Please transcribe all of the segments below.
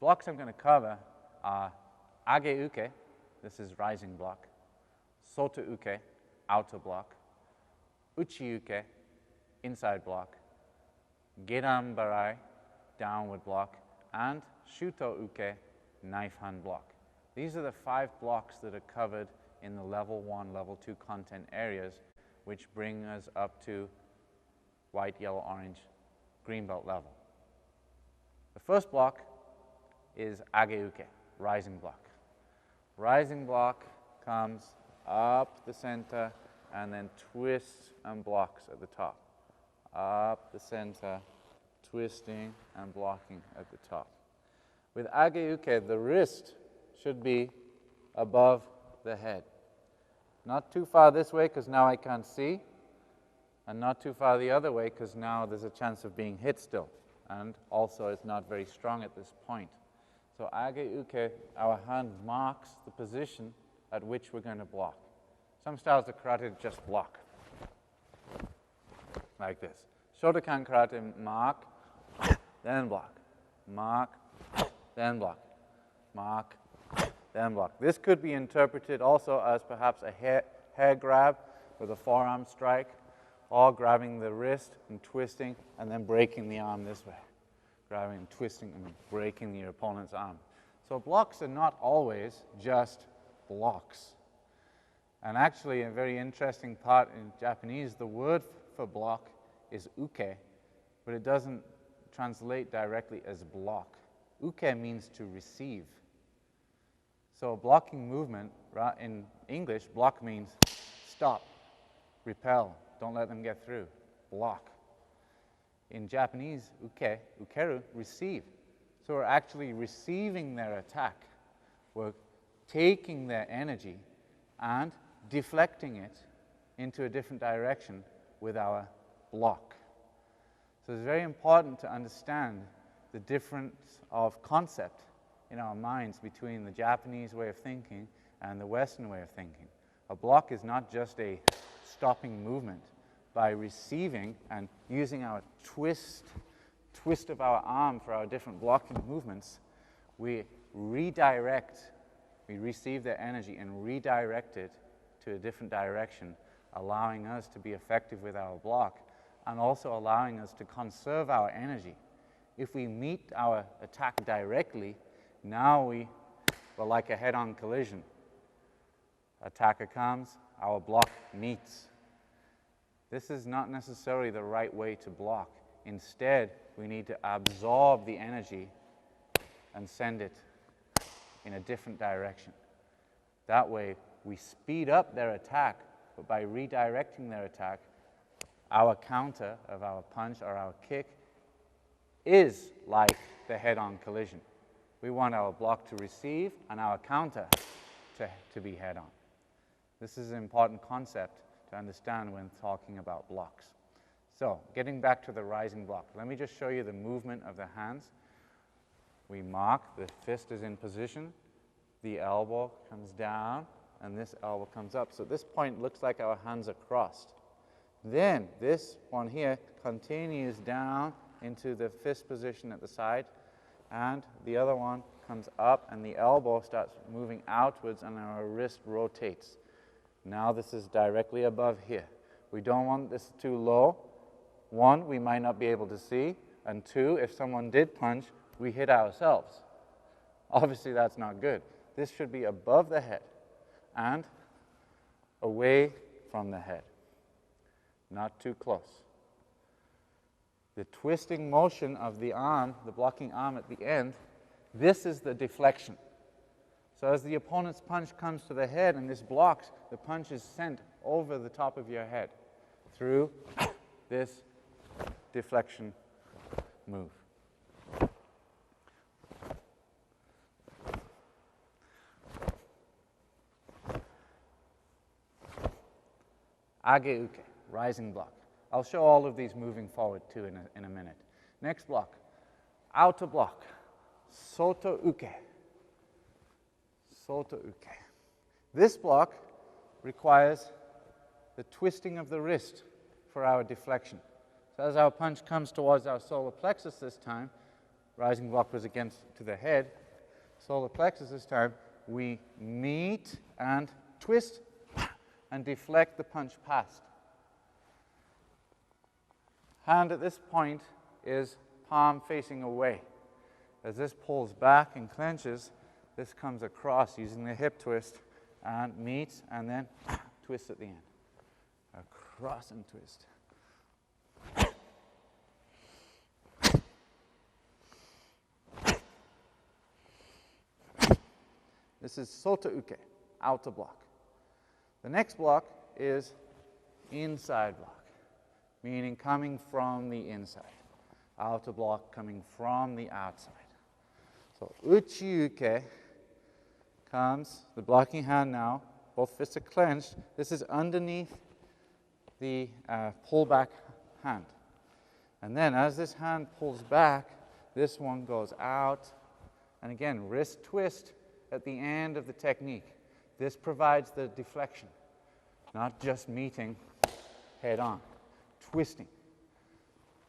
blocks I'm going to cover are age uke, this is rising block, soto uke, outer block, uchi uke, inside block, gedan barai, downward block, and shuto uke, knife hand block. These are the 5 blocks that are covered in the level 1, level 2 content areas, which bring us up to white, yellow, orange, green belt level. The first block is age uke, rising block. Rising block comes up the center and then twists and blocks at the top. Up the center, twisting and blocking at the top. With age uke, the wrist should be above the head. Not too far this way because now I can't see, and not too far the other way because now there's a chance of being hit still. And also it's not very strong at this point. So age uke, our hand marks the position at which we're going to block. Some styles of karate just block, like this. Shotokan karate, mark, then block, mark, then block, mark, then block. This could be interpreted also as perhaps a hair grab with a forearm strike, or grabbing the wrist and twisting and then breaking the arm this way. Grabbing and twisting and breaking your opponent's arm. So blocks are not always just blocks. And actually, a very interesting part in Japanese, the word for block is uke, but it doesn't translate directly as block. Uke means to receive. So a blocking movement, in English, block means stop, repel, don't let them get through, block. In Japanese, uke, ukeru, receive. So we're actually receiving their attack. We're taking their energy and deflecting it into a different direction with our block. So it's very important to understand the difference of concept in our minds between the Japanese way of thinking and the Western way of thinking. A block is not just a stopping movement. By receiving and using our twist of our arm for our different blocking movements, we receive their energy and redirect it to a different direction, allowing us to be effective with our block and also allowing us to conserve our energy. If we meet our attack directly, now we're like a head-on collision. Attacker comes, our block meets. This is not necessarily the right way to block. Instead, we need to absorb the energy and send it in a different direction. That way, we speed up their attack, but by redirecting their attack, our counter of our punch or our kick is like the head-on collision. We want our block to receive and our counter to be head-on. This is an important concept to understand when talking about blocks. So, getting back to the rising block, let me just show you the movement of the hands. We mark, the fist is in position, the elbow comes down, and this elbow comes up. So at this point, it looks like our hands are crossed. Then, this one here continues down into the fist position at the side, and the other one comes up, and the elbow starts moving outwards, and our wrist rotates. Now this is directly above here. We don't want this too low. 1, we might not be able to see, and 2, if someone did punch, we hit ourselves. Obviously that's not good. This should be above the head and away from the head, not too close. The twisting motion of the arm, the blocking arm at the end, this is the deflection. So as the opponent's punch comes to the head and this blocks, the punch is sent over the top of your head through this deflection move. Age uke, rising block. I'll show all of these moving forward too in a minute. Next block, outer block, soto uke. Soto uke. This block requires the twisting of the wrist for our deflection. So as our punch comes towards our solar plexus this time, rising block was against to the head, solar plexus this time, we meet and twist and deflect the punch past. Hand at this point is palm facing away. As this pulls back and clenches, this comes across using the hip twist and meets and then twist at the end. Across and twist. This is sota uke, outer block. The next block is inside block, meaning coming from the inside. Outer block coming from the outside. So uchi uke comes, the blocking hand now, both fists are clenched. This is underneath the pullback hand. And then as this hand pulls back, this one goes out. And again, wrist twist at the end of the technique. This provides the deflection, not just meeting head on. Twisting.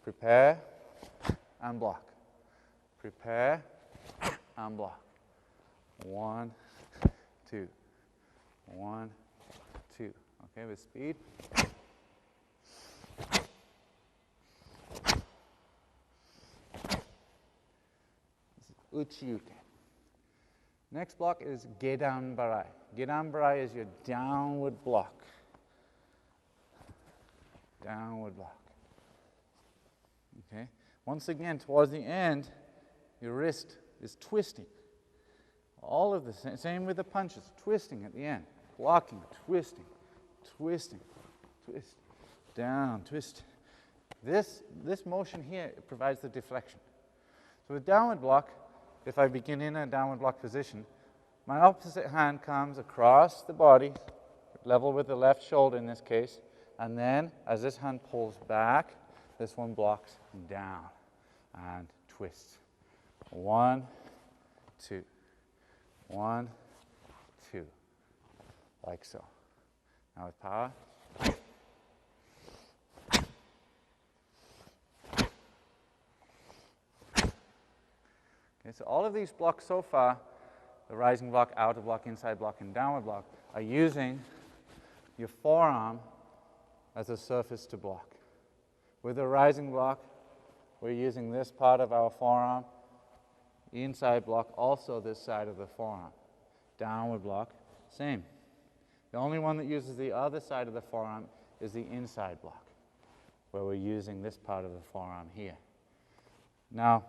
Prepare and block. Prepare and block. 1, 2. 1, 2. Okay, with speed. This is uchi-uke. Next block is gedan barai. Gedan barai is your downward block. Downward block. Okay. Once again, towards the end, your wrist is twisting. All of the same with the punches, twisting at the end, blocking, twisting, twisting, twist, down, twist. This motion here provides the deflection. So with downward block, if I begin in a downward block position, my opposite hand comes across the body, level with the left shoulder in this case, and then as this hand pulls back, this one blocks down and twists. 1, 2. 1, 2. Like so. Now with power. Okay, so all of these blocks so far, the rising block, outer block, inside block, and downward block, are using your forearm as a surface to block. With the rising block, we're using this part of our forearm. Inside block, also this side of the forearm. Downward block, same. The only one that uses the other side of the forearm is the inside block, where we're using this part of the forearm here. Now,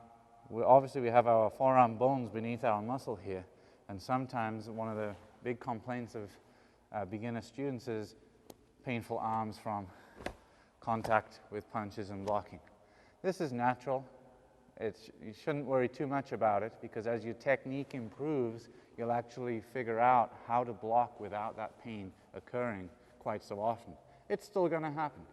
obviously we have our forearm bones beneath our muscle here, and sometimes one of the big complaints of beginner students is painful arms from contact with punches and blocking. This is natural. You shouldn't worry too much about it, because as your technique improves, you'll actually figure out how to block without that pain occurring quite so often. It's still going to happen.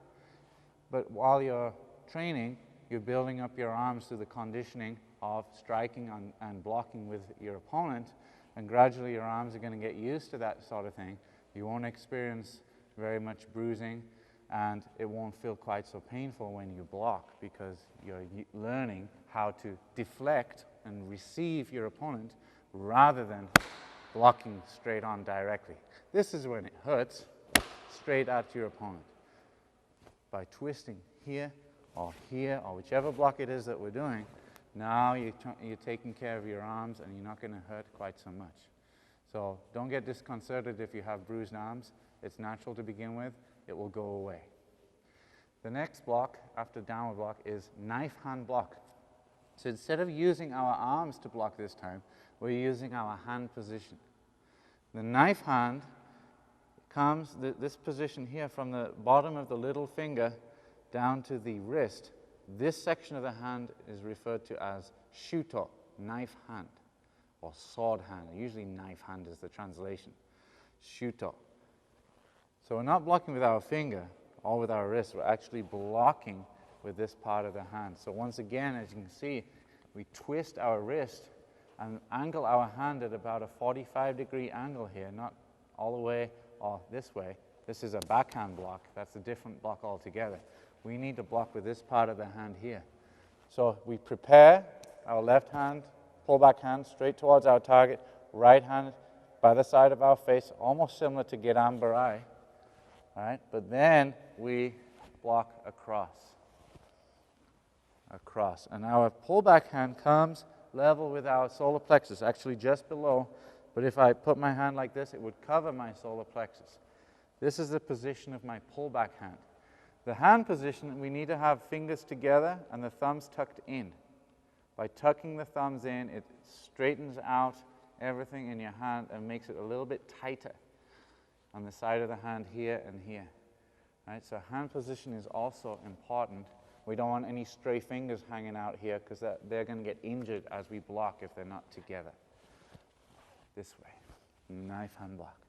But while you're training, you're building up your arms through the conditioning of striking and blocking with your opponent, and gradually your arms are going to get used to that sort of thing. You won't experience very much bruising, and it won't feel quite so painful when you block, because you're learning how to deflect and receive your opponent rather than blocking straight on directly. This is when it hurts, straight at your opponent. By twisting here or whichever block it is that we're doing, now you're taking care of your arms and you're not going to hurt quite so much. So don't get disconcerted if you have bruised arms. It's natural to begin with. It will go away. The next block after downward block is knife hand block. So instead of using our arms to block this time, we're using our hand position. The knife hand comes, this position here, from the bottom of the little finger down to the wrist. This section of the hand is referred to as shuto, knife hand, or sword hand. Usually knife hand is the translation. Shuto. So we're not blocking with our finger or with our wrist. We're actually blocking with this part of the hand. So once again, as you can see, we twist our wrist and angle our hand at about a 45-degree angle here, not all the way or this way. This is a backhand block. That's a different block altogether. We need to block with this part of the hand here. So we prepare our left hand, pull back hand straight towards our target, right hand by the side of our face, almost similar to Gedam Barai, right? But then we block across, and our pull back hand comes level with our solar plexus, actually just below, but if I put my hand like this, it would cover my solar plexus. This is the position of my pull back hand. The hand position, we need to have fingers together and the thumbs tucked in. By tucking the thumbs in, it straightens out everything in your hand and makes it a little bit tighter on the side of the hand here and here. Right? So hand position is also important. We don't want any stray fingers hanging out here because they're going to get injured as we block if they're not together. This way. Knife hand block.